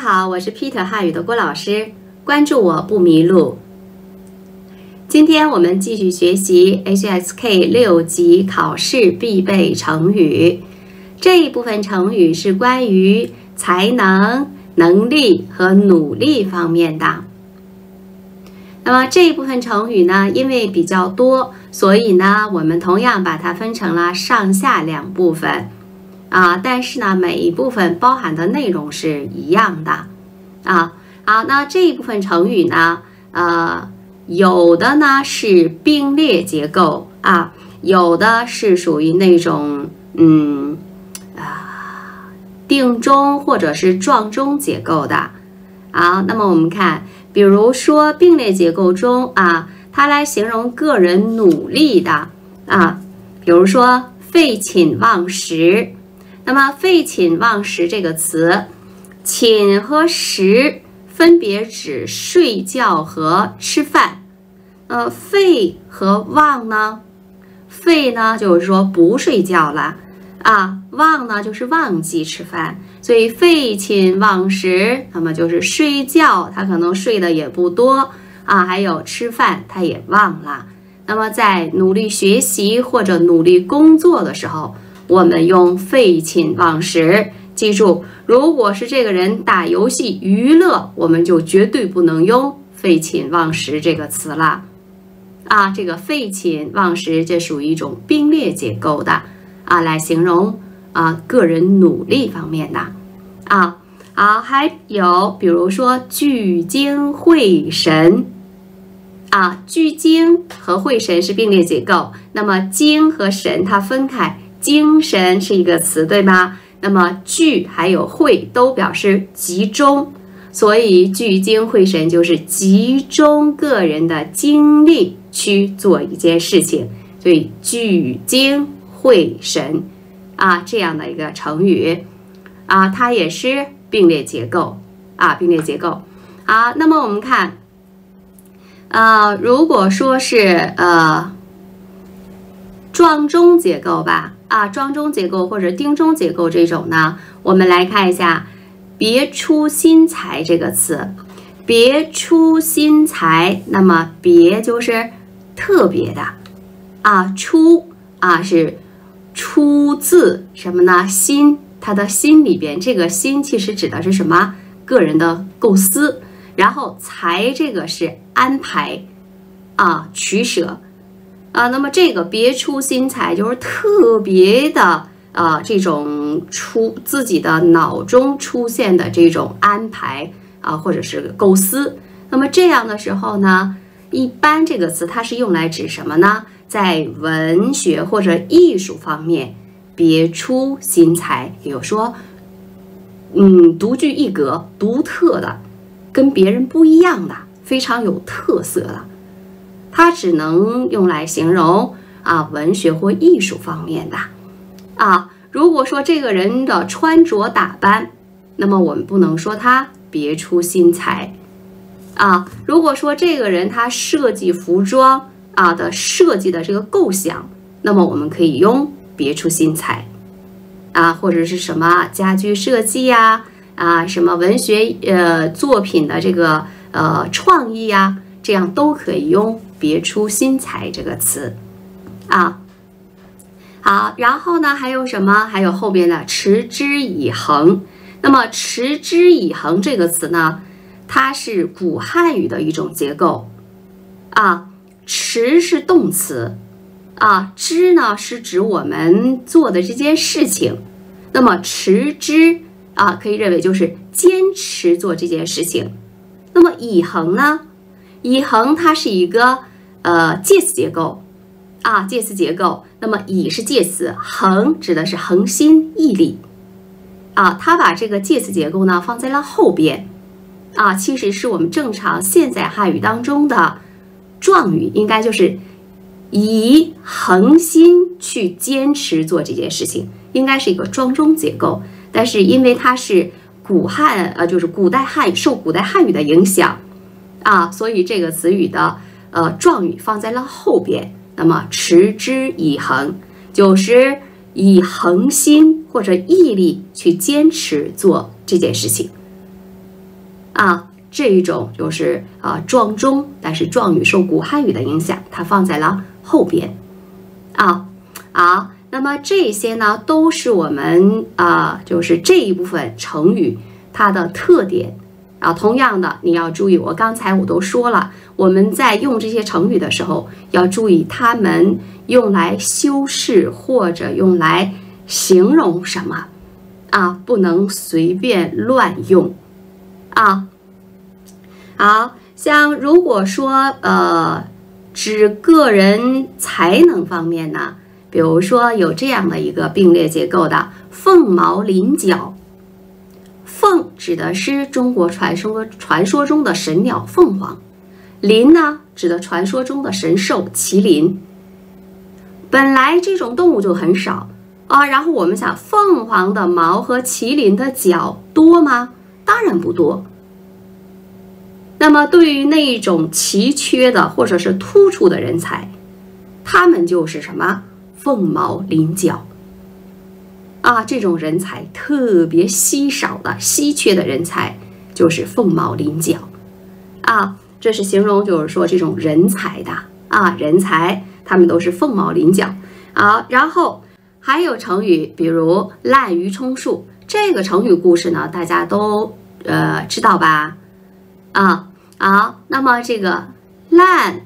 好，我是 Peter 汉语的郭老师，关注我不迷路。今天我们继续学习 HSK 6级考试必备成语。这一部分成语是关于才能、能力和努力方面的。那么这一部分成语呢，因为比较多，所以呢，我们同样把它分成了上下两部分。但是呢，每一部分包含的内容是一样的。那这一部分成语呢，有的呢是并列结构有的是属于那种定中或者是状中结构的。那么我们看，比如说并列结构中它来形容个人努力的比如说废寝忘食。那么废寝忘食这个词，寝和食分别指睡觉和吃饭。废和忘呢，废呢就是说不睡觉了忘呢就是忘记吃饭，所以废寝忘食，那么就是睡觉他可能睡的也不多还有吃饭他也忘了。那么在努力学习或者努力工作的时候，我们用废寝忘食。记住，如果是这个人打游戏娱乐，我们就绝对不能用废寝忘食这个词了这个废寝忘食这属于一种并列结构的来形容个人努力方面的还有比如说聚精会神聚精和会神是并列结构，那么精和神它分开，精神是一个词，对吧？那么聚还有会都表示集中，所以聚精会神就是集中个人的精力去做一件事情，所以聚精会神这样的一个成语它也是并列结构并列结构那么我们看如果说是状中结构吧状中结构或者定中结构这种呢，我们来看一下别出心裁这个词。别出心裁，那么别就是特别的出是出自什么呢？心，他的心里边，这个心其实指的是什么？个人的构思。然后裁这个是安排取舍那么这个别出心裁就是特别的这种自己的脑中出现的这种安排或者是构思。那么这样的时候呢，一般这个词它是用来指什么呢？在文学或者艺术方面别出心裁，比如说独具一格，独特的，跟别人不一样的，非常有特色的，它只能用来形容文学或艺术方面的如果说这个人的穿着打扮，那么我们不能说他别出心裁如果说这个人他设计服装的设计的这个构想，那么我们可以用别出心裁或者是什么家居设计什么文学作品的这个创意这样都可以用别出心裁这个词好，然后呢还有什么？还有后边的持之以恒。那么持之以恒这个词呢，它是古汉语的一种结构持是动词之呢是指我们做的这件事情。那么持之可以认为就是坚持做这件事情。那么以恒呢？以恒它是一个介词结构介词结构。那么以是介词，恒指的是恒心毅力它把这个介词结构呢放在了后边其实是我们正常现在汉语当中的状语，应该就是以恒心去坚持做这件事情，应该是一个庄中结构。但是因为它是就是古代汉语，受古代汉语的影响所以这个词语的状语放在了后边。那么持之以恒就是以恒心或者毅力去坚持做这件事情啊，这一种就是状中，但是状语受古汉语的影响，它放在了后边啊。好，那么这些呢都是我们就是这一部分成语它的特点啊。同样的，你要注意，我刚才我都说了，我们在用这些成语的时候要注意它们用来修饰或者用来形容什么啊，不能随便乱用啊。好像如果说指个人才能方面呢，比如说有这样的一个并列结构的凤毛麟角。凤指的是中国传说中的神鸟凤凰，麟呢指的传说中的神兽麒麟。本来这种动物就很少啊，然后我们想，凤凰的毛和麒麟的角多吗？当然不多。那么对于那种奇缺的或者是突出的人才，他们就是什么？凤毛麟角啊，这种人才特别稀少的、稀缺的人才就是凤毛麟角啊。这是形容，就是说这种人才的啊，人才他们都是凤毛麟角啊。然后还有成语，比如滥竽充数，这个成语故事呢，大家都知道吧？好，那么这个滥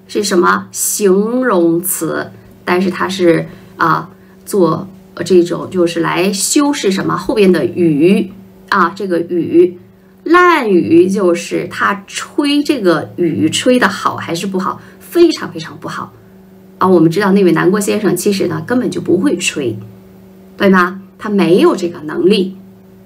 是什么？形容词，但是它是做这种就是来修饰什么后边的雨啊，这个雨，滥竽就是他吹这个雨吹的好还是不好？非常非常不好啊。我们知道那位南郭先生其实呢根本就不会吹，对吗？他没有这个能力。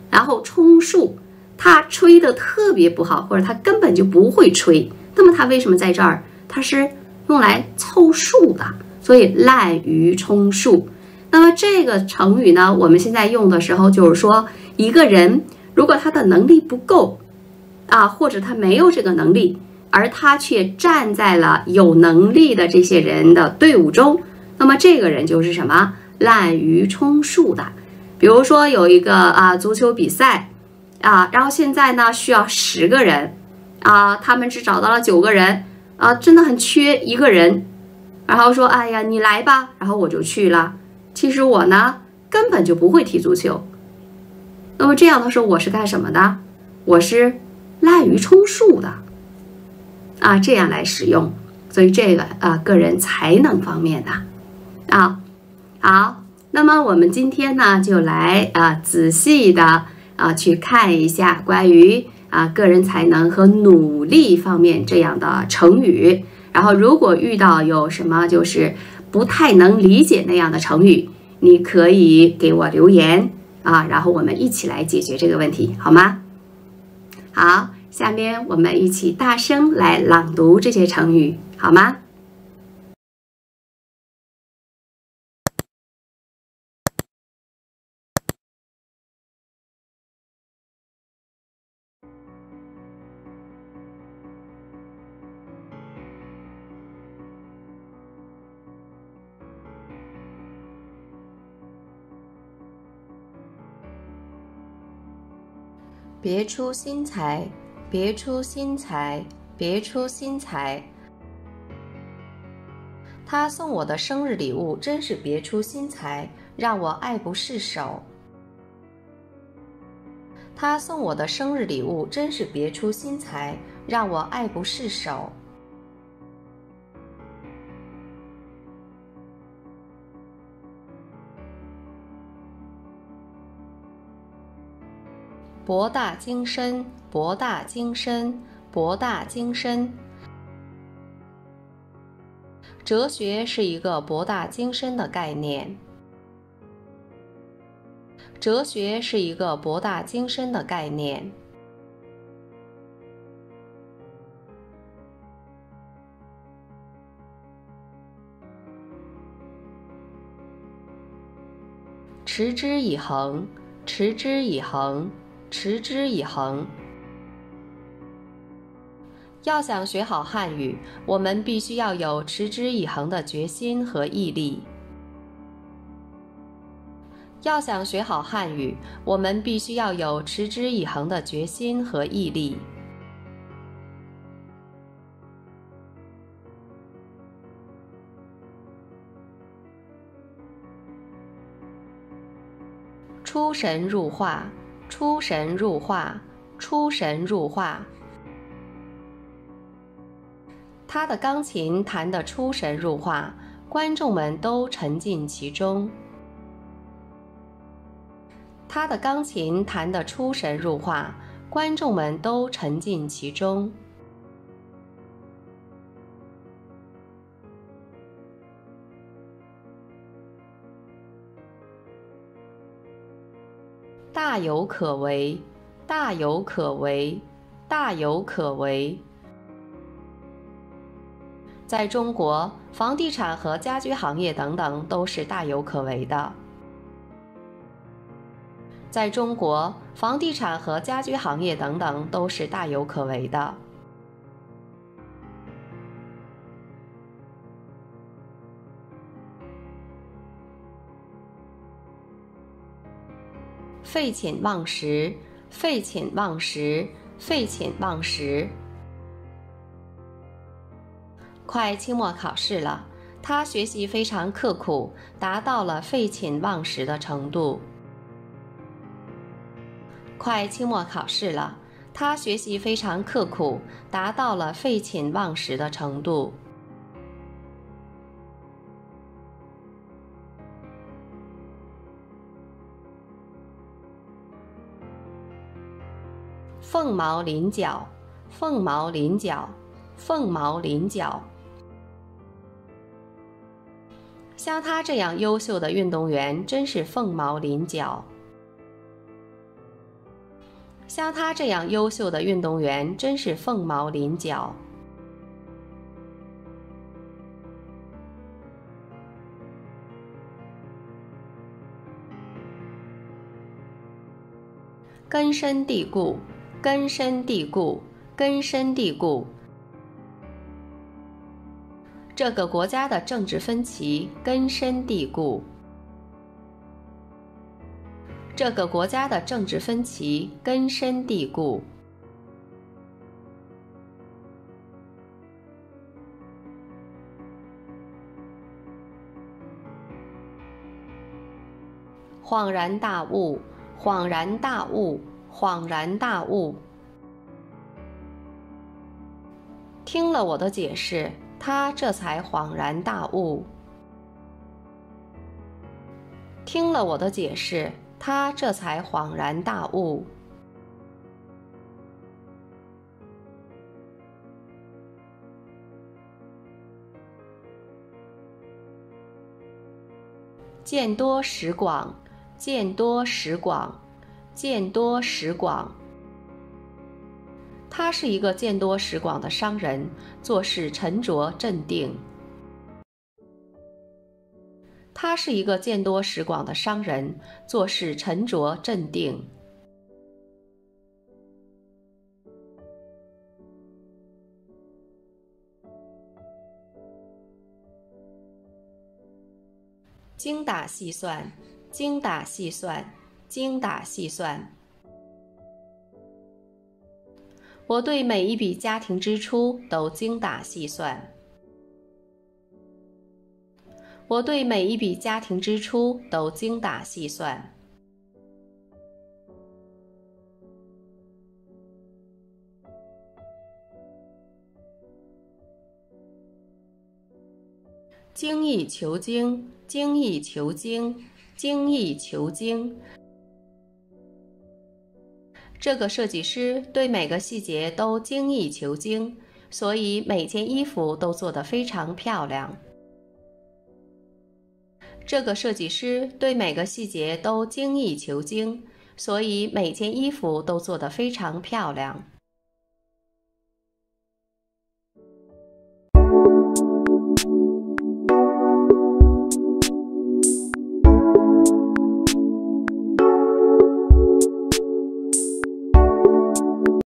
然后充数，他吹的特别不好，或者他根本就不会吹，那么他为什么在这儿？他是用来凑数的，所以滥竽充数。那么这个成语呢，我们现在用的时候就是说，一个人如果他的能力不够啊，或者他没有这个能力，而他却站在了有能力的这些人的队伍中，那么这个人就是什么？滥竽充数的。比如说有一个足球比赛然后现在呢需要10个人他们只找到了9个人真的很缺1个人，然后说哎呀你来吧，然后我就去了。其实我呢根本就不会踢足球，那么这样的时候我是干什么的？我是滥竽充数的这样来使用。所以这个个人才能方面的好，那么我们今天呢就来仔细的去看一下关于个人才能和努力方面这样的成语。然后如果遇到有什么就是不太能理解那样的成语，你可以给我留言然后我们一起来解决这个问题，好吗？好，下面我们一起大声来朗读这些成语，好吗？别出心裁，别出心裁，别出心裁。他送我的生日礼物真是别出心裁，让我爱不释手。他送我的生日礼物真是别出心裁，让我爱不释手。博大精深，博大精深，博大精深。哲学是一个博大精深的概念。哲学是一个博大精深的概念。持之以恒，持之以恒，持之以恒。要想学好汉语，我们必须要有持之以恒的决心和毅力。要想学好汉语，我们必须要有持之以恒的决心和毅力。出神入化，出神入化，出神入化。他的钢琴弹得出神入化，观众们都沉浸其中。他的钢琴弹得出神入化，观众们都沉浸其中。大有可为，大有可为，大有可为。在中国，房地产和家居行业等等都是大有可为的。在中国，房地产和家居行业等等都是大有可为的。废寝忘食，废寝忘食，废寝忘食。快期末考试了，他学习非常刻苦，达到了废寝忘食的程度。快期末考试了，他学习非常刻苦，达到了废寝忘食的程度。凤毛麟角，凤毛麟角，凤毛麟角。像他这样优秀的运动员真是凤毛麟角。像他这样优秀的运动员真是凤毛麟角。根深蒂固，根深蒂固，根深蒂固。这个国家的政治分歧根深蒂固。这个国家的政治分歧根深蒂固。恍然大悟，恍然大悟，恍然大悟。听了我的解释，他这才恍然大悟。听了我的解释，他这才恍然大悟。见多识广，见多识广，见多识广。他是一个见多识广的商人，做事沉着镇定。他是一个见多识广的商人，做事沉着镇定。精打细算，精打细算，精打细算。我对每一笔家庭支出都精打细算。我对每一笔家庭支出都精打细算。精益求精，精益求精，精益求精。这个设计师对每个细节都精益求精，所以每件衣服都做得非常漂亮。这个设计师对每个细节都精益求精，所以每件衣服都做得非常漂亮。